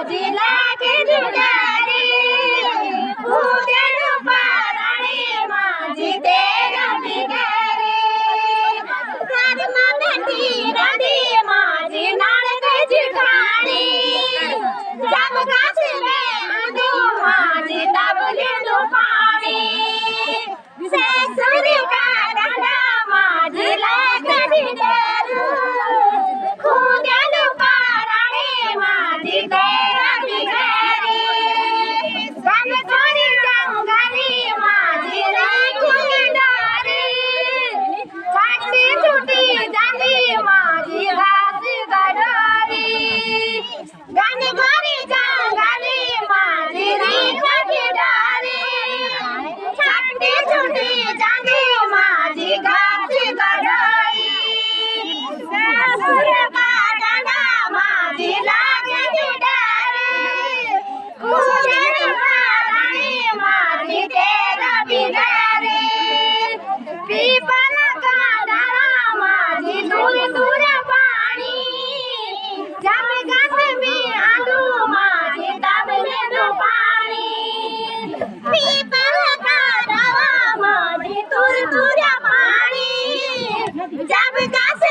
माझी लागे जुडारी उद्याडू पाराणी माझी तेरा बिगारी घरमा बेटी नदी माझी नाळकाची ठाणी जब घास में आंदू माझी दाबली दो पाणी सेसुरी का डांडा माझी लागे जुडारू उद्याडू पाराणी माझी तेरा बिगारी गणगोरी जंगली माझी राखून डारी छाटी छुटी जांदी माझी घास गडोरी गणगोरी जंगली माझी राखून डारी छाटी छुटी जांदी माझी घास गडोरी सासुर पाटाला माझी लागे जुडारी उजेड पाराणी माझी तेरा बिगारी पिपला कांडाळा माझी दूर दूर पाणी जब घास में आलू माझी दाबले दो पाणी पिपला कांडाळा माझी दूर दूर पाणी जब घास